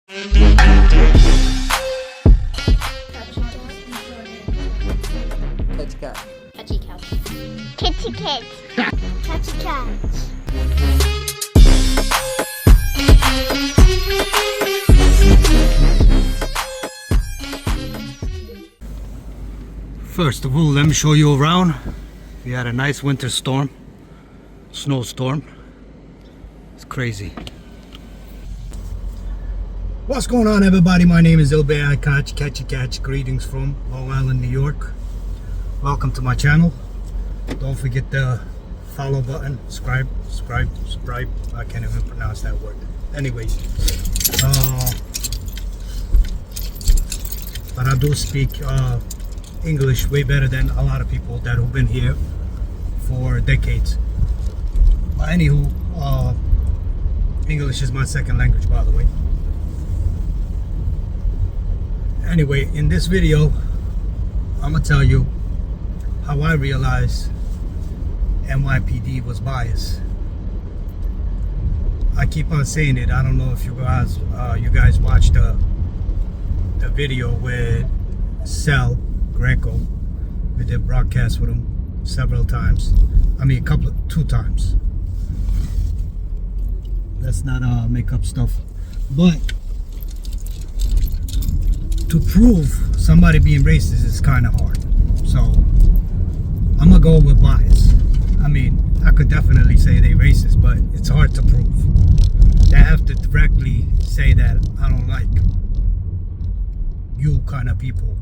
Catchy cat. Catchy couch. Kitty cat. Catchy cat. First of all, let me show you around. We had a nice winter storm, snowstorm. It's crazy. What's going on, everybody? My name is Ilbe Catch. Greetings from Long Island, New York. Welcome to my channel. Don't forget the follow button, subscribe. I can't even pronounce that word. Anyways, but I do speak English way better than a lot of people that have been here for decades. But anywho, English is my second language, by the way. Anyway, in this video, I'm gonna tell you how I realized Nypd was biased. I keep on saying it. I don't know if you guys watched the video with Cell Greco. We did broadcast with him several times. I mean, two times. Let's not make up stuff. But to prove somebody being racist is kind of hard. So I'm gonna go with bias. I mean, I could definitely say they racist, but it's hard to prove. They have to directly say that I don't like you kind of people,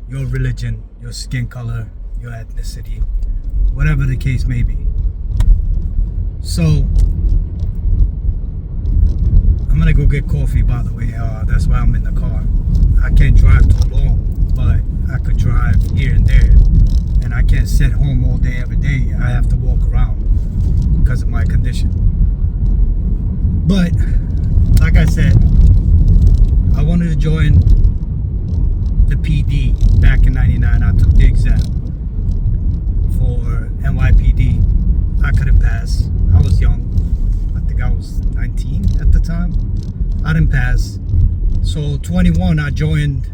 your religion, your skin color, your ethnicity, whatever the case may be. So I'm gonna go get coffee, by the way. That's why I'm in the car. I can't drive too long, but I could drive here and there. And I can't sit home all day, every day. I have to walk around because of my condition. But, like I said, I wanted to join the PD back in '99. I took the exam for NYPD. I couldn't pass. I was young. I think I was 19 at the time. I didn't pass. So 21, I joined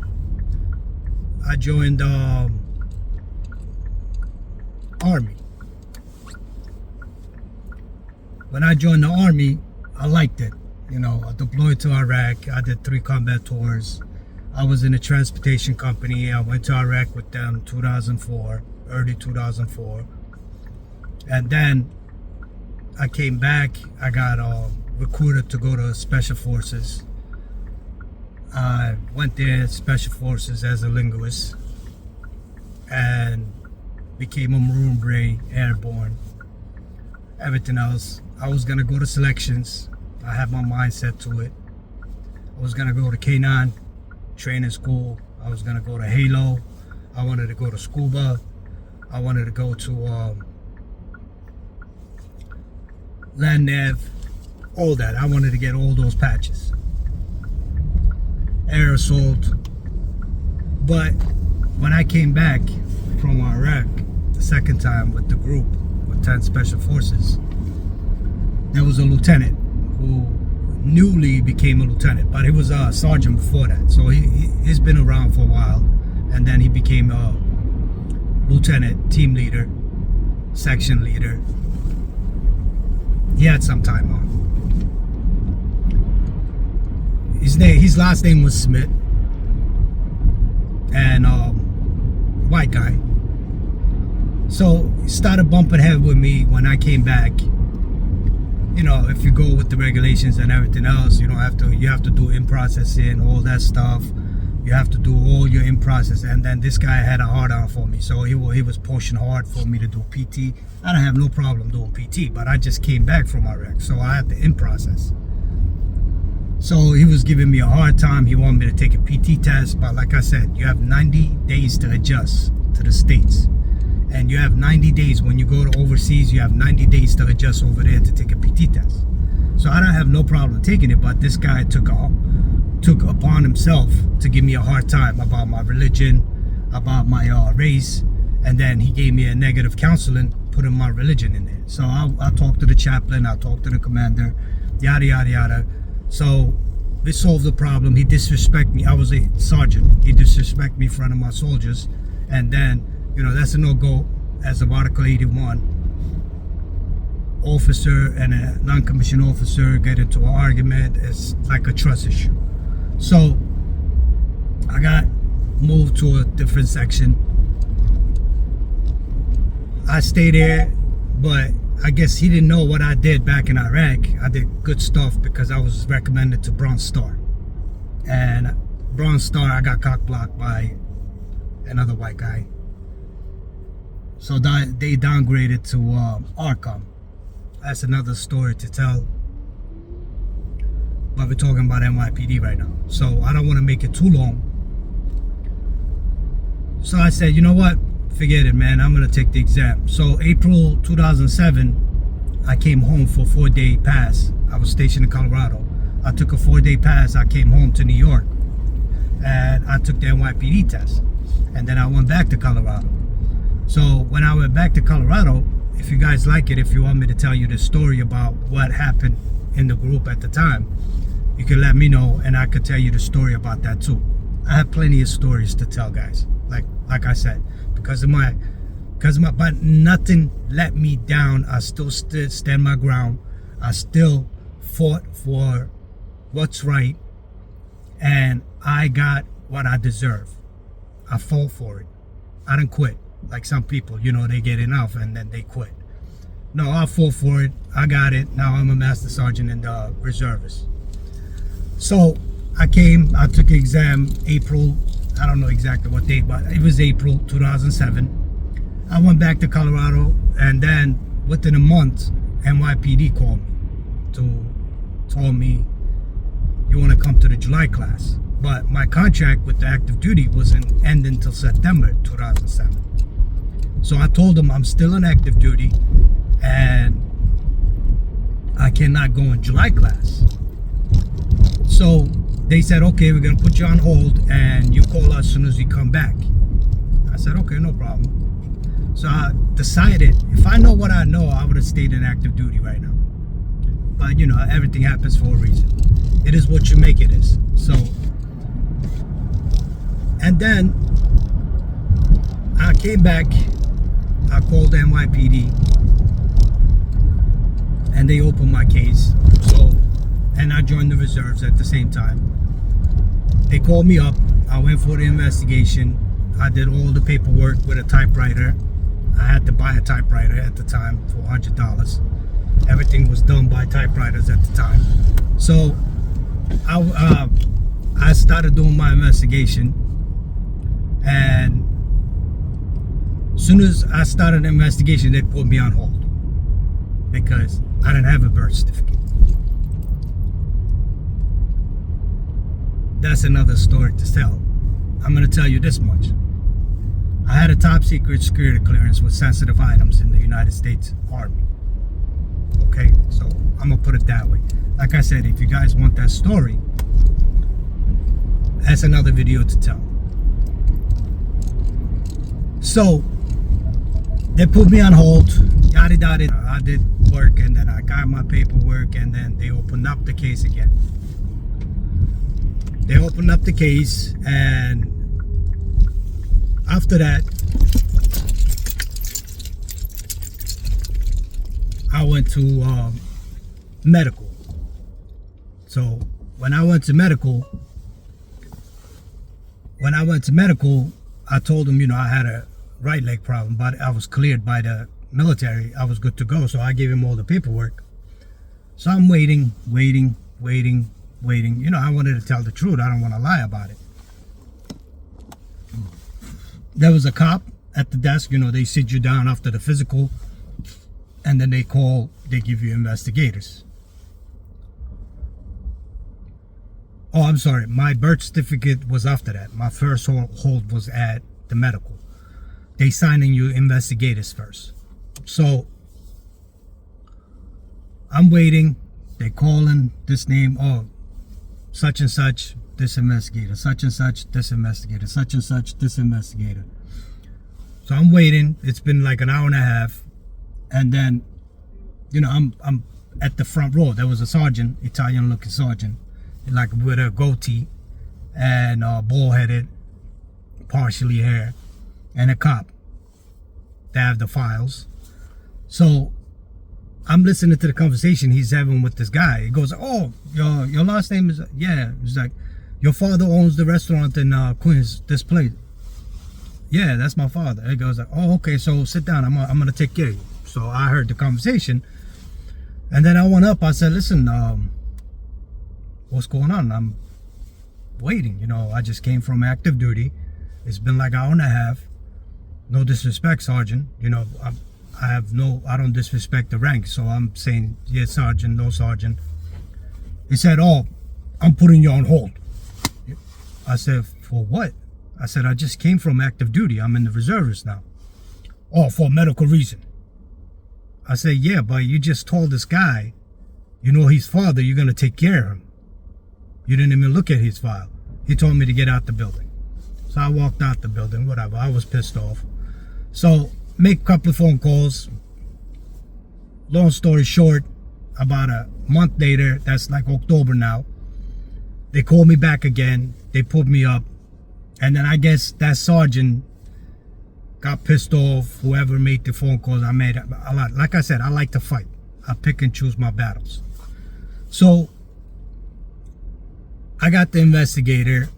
Army. When I joined the Army, I liked it. You know, I deployed to Iraq. I did 3 combat tours. I was in a transportation company. I went to Iraq with them 2004, early 2004. And then I came back. I got recruited to go to Special Forces. I went there, Special Forces, as a linguist, and became a Maroon Beret, airborne, everything else. I was gonna go to selections. I had my mindset to it. I was gonna go to K9 training school. I was gonna go to Halo. I wanted to go to scuba. I wanted to go to land nav, all that. I wanted to get all those patches. Air assault. But when I came back from Iraq the second time with the group, with 10 Special Forces, there was a lieutenant who newly became a lieutenant, but he was a sergeant before that. So he's been around for a while, and then he became a lieutenant, team leader, section leader. He had some time on. His last name was Smith, and white guy. So he started bumping head with me when I came back. You know, if you go with the regulations and everything else, you have to do in-processing, all that stuff. You have to do all your in-process. And then this guy had a hard-on for me, so he was pushing hard for me to do PT. I don't have no problem doing PT, but I just came back from Iraq, so I had to in-process. So he was giving me a hard time. He wanted me to take a PT test, but like I said, you have 90 days to adjust to the States. And you have 90 days when you go to overseas, you have 90 days to adjust over there to take a PT test. So I don't have no problem taking it, but this guy took upon himself to give me a hard time about my religion, about my race, and then he gave me a negative counseling, putting my religion in there. So I talked to the chaplain, I talked to the commander, yada, yada, yada. So we solved the problem. He disrespected me. I was a sergeant. He disrespected me in front of my soldiers. And then, you know, that's a no-go as of Article 81. Officer and a non-commissioned officer get into an argument. It's like a trust issue. So I got moved to a different section. I stayed there, but I guess he didn't know what I did back in Iraq. I did good stuff because I was recommended to Bronze Star. And Bronze Star, I got cock blocked by another white guy. So they downgraded to ARCOM. That's another story to tell. But we're talking about NYPD right now. So I don't want to make it too long. So I said, you know what? Forget it, man. I'm going to take the exam. So April 2007, I came home for a 4-day pass. I was stationed in Colorado. I took a 4-day pass. I came home to New York. And I took the NYPD test. And then I went back to Colorado. So when I went back to Colorado, if you guys like it, if you want me to tell you the story about what happened in the group at the time, you can let me know and I could tell you the story about that too. I have plenty of stories to tell, guys. Like I said, because of my, but nothing let me down. I still stand my ground. I still fought for what's right, and I got what I deserve. I fought for it. I didn't quit like some people. You know, they get enough and then they quit. No, I fought for it. I got it. Now I'm a master sergeant in the reservists. So I took the exam April. I don't know exactly what date, but it was April 2007. I went back to Colorado, and then within a month, NYPD called me told me, you want to come to the July class. But my contract with the active duty wasn't ending until September 2007. So I told them I'm still on active duty, and I cannot go in July class. So they said, okay, we're going to put you on hold and you call us as soon as you come back. I said, okay, no problem. So I decided, if I know what I know, I would have stayed in active duty right now. But, you know, everything happens for a reason. It is what you make it is. So, and then I came back. I called the NYPD and they opened my case. So, and I joined the reserves at the same time. They called me up. I went for the investigation. I did all the paperwork with a typewriter. I had to buy a typewriter at the time for $100. Everything was done by typewriters at the time. So I started doing my investigation, and as soon as I started the investigation, they put me on hold because I didn't have a birth certificate. That's another story to tell. I'm going to tell you this much. I had a top secret security clearance with sensitive items in the United States Army. Okay, so I'm going to put it that way. Like I said, if you guys want that story, that's another video to tell. So they put me on hold. Yada yada. I did work, and then I got my paperwork, and then they opened up the case again. They opened up the case, and after that, I went to medical. So when I went to medical, I told them, you know, I had a right leg problem, but I was cleared by the military. I was good to go, so I gave him all the paperwork. So I'm waiting. You know, I wanted to tell the truth. I don't want to lie about it. There was a cop at the desk. You know, they sit you down after the physical, and then they give you investigators. Oh, I'm sorry. My birth certificate was after that. My first hold was at the medical. They signing you investigators first. So I'm waiting. They calling this name. Oh, such and such, this investigator. Such and such, this investigator. Such and such, this investigator. So I'm waiting. It's been like an hour and a half. And then, you know, I'm at the front row. There was a sergeant, Italian looking sergeant. like with a goatee and bald-headed, partially hair, and a cop. They have the files. So I'm listening to the conversation he's having with this guy. He goes, "Oh, your last name is..." Yeah. He's like, "Your father owns the restaurant in Queens, this place." "Yeah, that's my father." He goes like, "Oh, okay, so sit down. I'm gonna take care of you." So I heard the conversation, and then I went up. I said, "Listen, what's going on?" "I'm waiting. I just came from active duty. It's been like an hour and a half. No disrespect, Sergeant. I don't disrespect the rank, so I'm saying, yes, Sergeant, no, Sergeant." He said, "Oh, I'm putting you on hold." I said, "For what?" I said, "I just came from active duty. I'm in the reservists now." "Oh, for a medical reason." I said, "Yeah, but you just told this guy, his father, you're going to take care of him. You didn't even look at his file." He told me to get out the building. So I walked out the building, whatever. I was pissed off. So make a couple of phone calls. Long story short, about a month later, that's like October now, they called me back again. They put me up. And then I guess that sergeant got pissed off. Whoever made the phone calls, I made a lot. Like I said, I like to fight. I pick and choose my battles. So I got the investigator,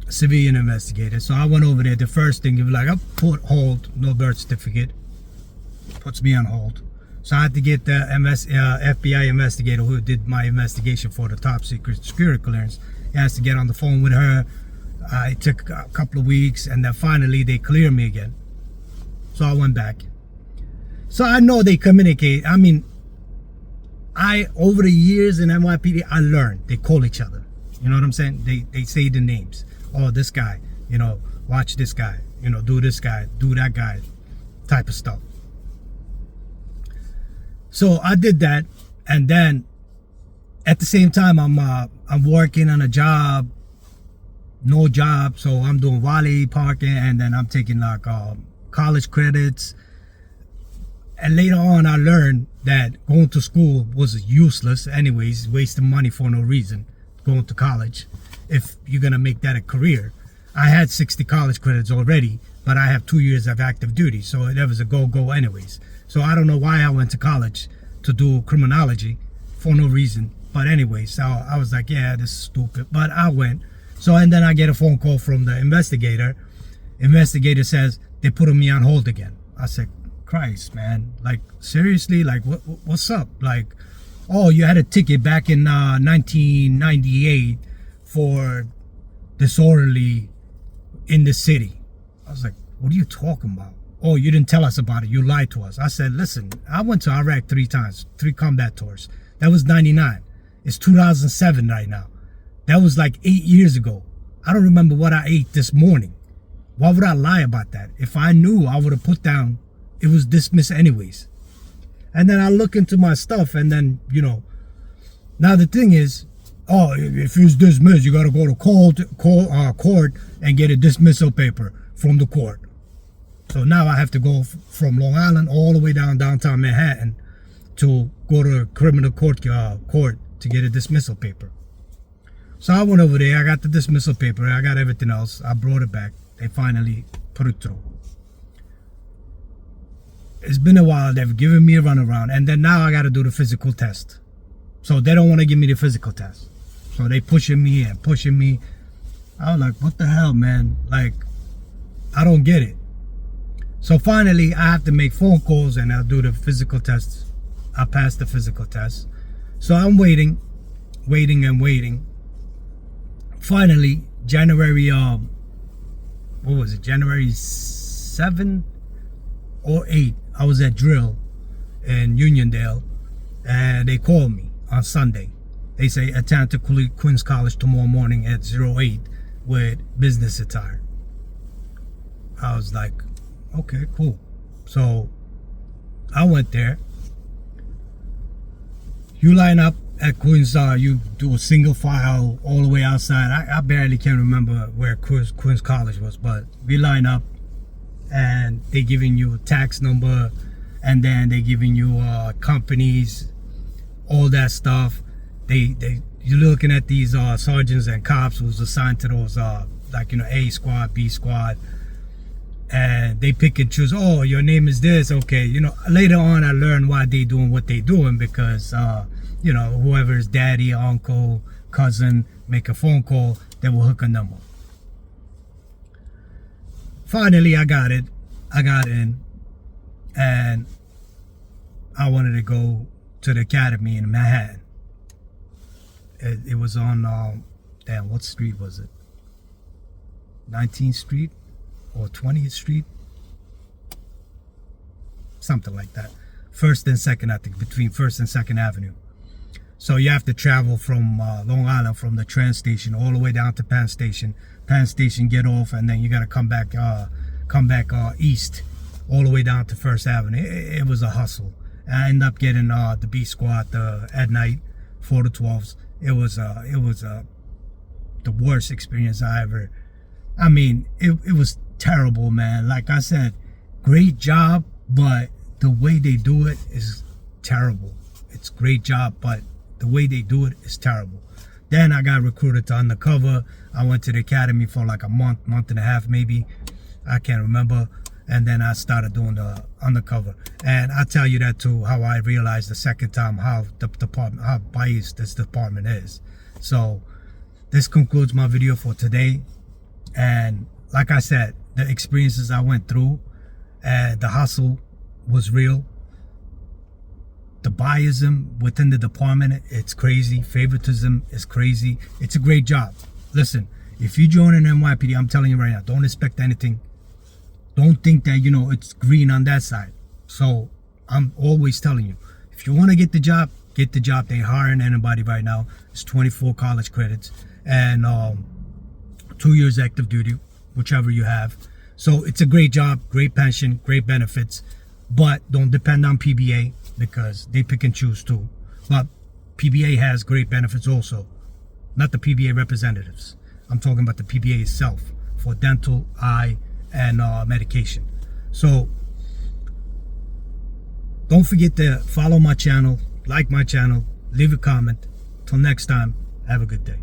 civilian investigator. So I went over there. The first thing, he was like, "I put hold, no birth certificate." Puts me on hold. So I had to get the FBI investigator who did my investigation for the top secret security clearance. He has to get on the phone with her. It took a couple of weeks, and then finally they cleared me again. So I went back. So I know they communicate. I mean, over the years in NYPD, I learned they call each other. You know what I'm saying? They say the names. "Oh, this guy, watch this guy, do this guy, do that guy," type of stuff. So I did that, and then at the same time I'm working on a job, no job, so I'm doing valet parking, and then I'm taking like college credits. And later on I learned that going to school was useless anyways, wasting money for no reason, going to college, if you're gonna make that a career. I had 60 college credits already, but I have 2 years of active duty, so that was a go anyways. So I don't know why I went to college to do criminology for no reason. But anyway, so I was like, yeah, this is stupid, but I went. So, and then I get a phone call from the investigator. Investigator says they put me on hold again. I said, Christ, man, like seriously, like what's up? Like, oh, you had a ticket back in 1998 for disorderly in the city. I was like, what are you talking about? Oh, you didn't tell us about it. You lied to us. I said, listen, I went to Iraq 3 times, 3 combat tours. That was 99. It's 2007 right now. That was like 8 years ago. I don't remember what I ate this morning. Why would I lie about that? If I knew, I would have put down, it was dismissed anyways. And then I look into my stuff, and then, now the thing is, oh, if it's dismissed, you got to go to court and get a dismissal paper from the court. So now I have to go from Long Island all the way down downtown Manhattan to go to criminal court to get a dismissal paper. So I went over there. I got the dismissal paper. I got everything else. I brought it back. They finally put it through. It's been a while. They've given me a runaround. And then now I got to do the physical test. So they don't want to give me the physical test. So they pushing me and pushing me. I was like, what the hell, man? Like, I don't get it. So finally, I have to make phone calls and I'll do the physical tests. I passed the physical test. So I'm waiting. Finally, January, what was it? January 7 or 8, I was at drill in Uniondale, and they called me on Sunday. They say, attend to Queens College tomorrow morning at 08 with business attire. I was like, okay, cool. So I went there. You line up at Queens, you do a single file all the way outside. I barely can remember where Queens College was, but we line up and they giving you a tax number, and then they giving you companies, all that stuff. you're looking at these sergeants and cops who's assigned to those like, you know, A squad, B squad, and they pick and choose. Oh, your name is this, okay. You know, later on I learned why they doing what they doing, because you know, whoever's daddy, uncle, cousin make a phone call, they will hook a number. Finally I got in, and I wanted to go to the academy in Manhattan. It was on damn, what street was it? 19th Street or 20th Street, something like that. 1st and 2nd, I think, between 1st and 2nd Avenue. So you have to travel from Long Island, from the train station all the way down to Penn Station. Penn Station, get off, and then you got to come back east all the way down to 1st Avenue. It was a hustle. I ended up getting the B squad at night, 4 to 12s. It was the worst experience I ever. I mean, it was terrible, man. Like I said, great job, but the way they do it is terrible. It's great job, but the way they do it is terrible. Then I got recruited to undercover. I went to the academy for like a month and a half, maybe. I can't remember. And then I started doing the undercover. And I tell you that too, how I realized the second time how the department, how biased this department is. So this concludes my video for today. And like I said, the experiences I went through, and the hustle was real. The biasm within the department, it's crazy. Favoritism is crazy. It's a great job. Listen, if you join an NYPD, I'm telling you right now, don't expect anything. Don't think that, you know, it's green on that side. So I'm always telling you, if you want to get the job, get the job. They're hiring anybody right now. It's 24 college credits and 2 years active duty, whichever you have. So it's a great job, great pension, great benefits, but don't depend on PBA because they pick and choose too. But PBA has great benefits also, not the PBA representatives. I'm talking about the PBA itself for dental, eye, and medication. So don't forget to follow my channel, like my channel, leave a comment. Till next time, have a good day.